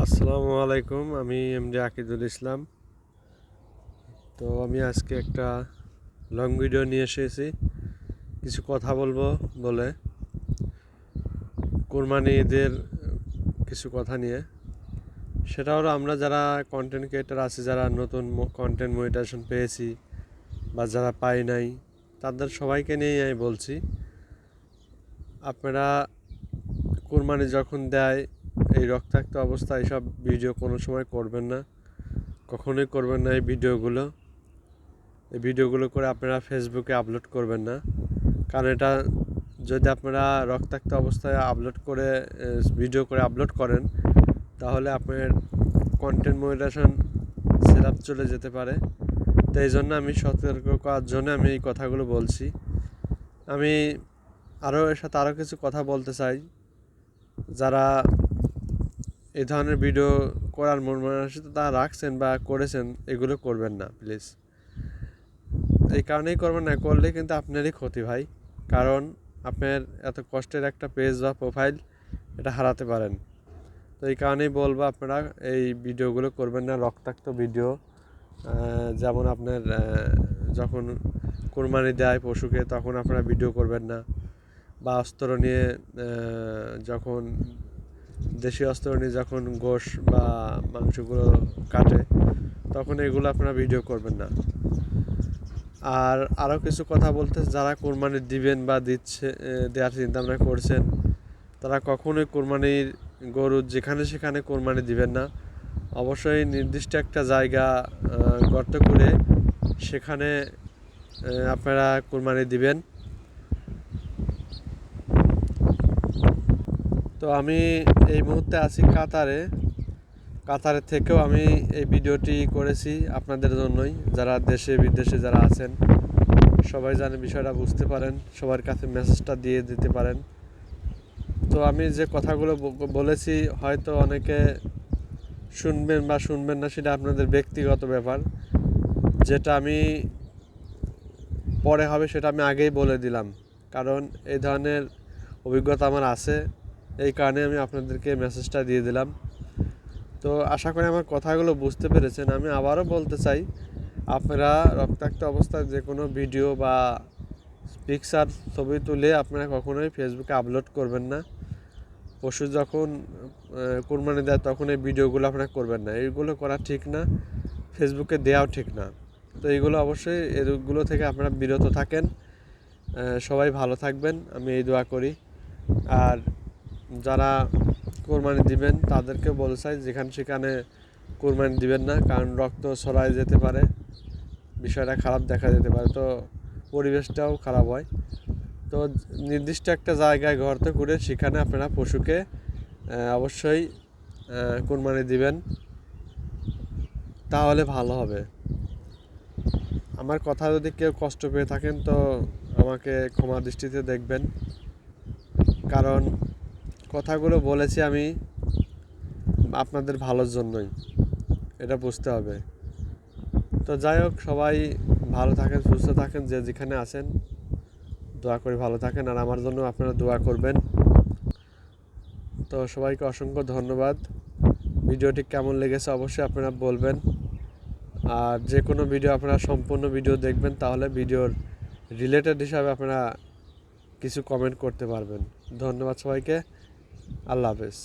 আসসালামু আলাইকুম। আমি এমডি আকিদুল ইসলাম। তো আমি আজকে একটা লং ভিডিও নিয়ে এসেছি, কিছু কথা বলবো বলে কোরবানি ঈদের কিছু কথা নিয়ে। সেটা হলো, আমরা যারা কন্টেন্ট ক্রিয়েটার আছি, যারা নতুন কন্টেন্ট মনিটাইজেশন পেয়েছি বা যারা পাই নাই, তাদের সবাইকে নিয়েই আমি বলছি, আপনারা কোরবানি যখন দেয় এই রক্তাক্ত অবস্থায় এসব ভিডিও কোনো সময় করবেন না, কখনোই করবেন না। এই ভিডিওগুলো করে আপনারা ফেসবুকে আপলোড করবেন না, কারণ এটা যদি আপনারা রক্তাক্ত অবস্থায় ভিডিও করে আপলোড করেন, তাহলে আপনার কন্টেন্ট মনিটাইজেশন সেটআপ চলে যেতে পারে। তো এই জন্য আমি সতর্ক করার জন্য আমি এই কথাগুলো বলছি। আমি এর সাথে আরও কিছু কথা বলতে চাই। যারা এই ধরনের ভিডিও করার মন মানসিকতা তারা রাখছেন বা করেছেন, এগুলো করবেন না প্লিজ। এই কারণেই করবেন না, করলে কিন্তু আপনারই ক্ষতি ভাই। কারণ আপনার এত কষ্টের একটা পেজ বা প্রোফাইল এটা হারাতে পারেন। তো এই কারণেই বলবো, আপনারা এই ভিডিওগুলো করবেন না, রক্তাক্ত ভিডিও। যেমন আপনার যখন কোরবানি দেয় পশুকে, তখন আপনারা ভিডিও করবেন না। বা অস্ত্র নিয়ে যখন দেশি অস্ত্র নিয়ে যখন গোশ বা মাংসগুলো কাটে, তখন এগুলো আপনারা ভিডিও করবেন না। আর আরও কিছু কথা বলতে, যারা কোরবানি দিবেন বা দেওয়ার চিন্তাভাবনা করছেন, তারা কখনোই কোরবানির গরু যেখানে সেখানে কোরবানি দিবেন না। অবশ্যই নির্দিষ্ট একটা জায়গা গর্ত করে সেখানে আপনারা কোরবানি দিবেন। তো আমি এই মুহূর্তে আছি কাতারে থেকেও আমি এই ভিডিওটি করেছি আপনাদের জন্যই। যারা দেশে বিদেশে যারা আছেন, সবাই জানে বিষয়টা বুঝতে পারেন, সবার কাছে মেসেজটা দিয়ে দিতে পারেন। তো আমি যে কথাগুলো বলেছি, হয়তো অনেকে শুনবেন বা শুনবেন না, সেটা আপনাদের ব্যক্তিগত ব্যাপার। যেটা আমি পরে হবে সেটা আমি আগেই বলে দিলাম, কারণ এই ধরনের অভিজ্ঞতা আমার আছে। এই কারণে আমি আপনাদেরকে মেসেজটা দিয়ে দিলাম। তো আশা করি আমার কথাগুলো বুঝতে পেরেছেন। আমি আবারও বলতে চাই, আপনারা রক্তাক্ত অবস্থায় যে কোনো ভিডিও বা পিকচার ছবি তুলে আপনারা কখনোই ফেসবুকে আপলোড করবেন না। পশু যখন কোরবানি দেয় তখন এই ভিডিওগুলো আপনারা করবেন না। এইগুলো করা ঠিক না, ফেসবুকে দেওয়াও ঠিক না। তো এইগুলো অবশ্যই, এগুলো থেকে আপনারা বিরত থাকেন। সবাই ভালো থাকবেন, আমি এই দোয়া করি। আর যারা কোরবানি দিবেন তাদেরকে বলতে চাই, যেখানে সেখানে কোরবানি দিবেন না, কারণ রক্ত ছড়ায় যেতে পারে, বিষয়টা খারাপ দেখা যেতে পারে, তো পরিবেশটাও খারাপ হয়। তো নির্দিষ্ট একটা জায়গায় গর্ত করে সেখানে আপনারা পশুকে অবশ্যই কোরবানি দিবেন, তাহলে ভালো হবে। আমার কথা যদি কেউ কষ্ট পেয়ে থাকেন, তো আমাকে ক্ষমা দৃষ্টিতে দেখবেন, কারণ কথাগুলো বলেছি আমি আপনাদের ভালোর জন্যই, এটা বুঝতে হবে। তো যাই হোক, সবাই ভালো থাকেন, সুস্থ থাকেন, যে যেখানে আছেন। দোয়া করি ভালো থাকেন, আর আমার জন্য আপনারা দোয়া করবেন। তো সবাইকে অসংখ্য ধন্যবাদ। ভিডিওটি কেমন লেগেছে অবশ্যই আপনারা বলবেন। আর যে কোনো ভিডিও আপনারা সম্পূর্ণ ভিডিও দেখবেন, তাহলে ভিডিওর রিলেটেড হিসাবে আপনারা কিছু কমেন্ট করতে পারবেন। ধন্যবাদ সবাইকে। আল্লাহ হাফেজ।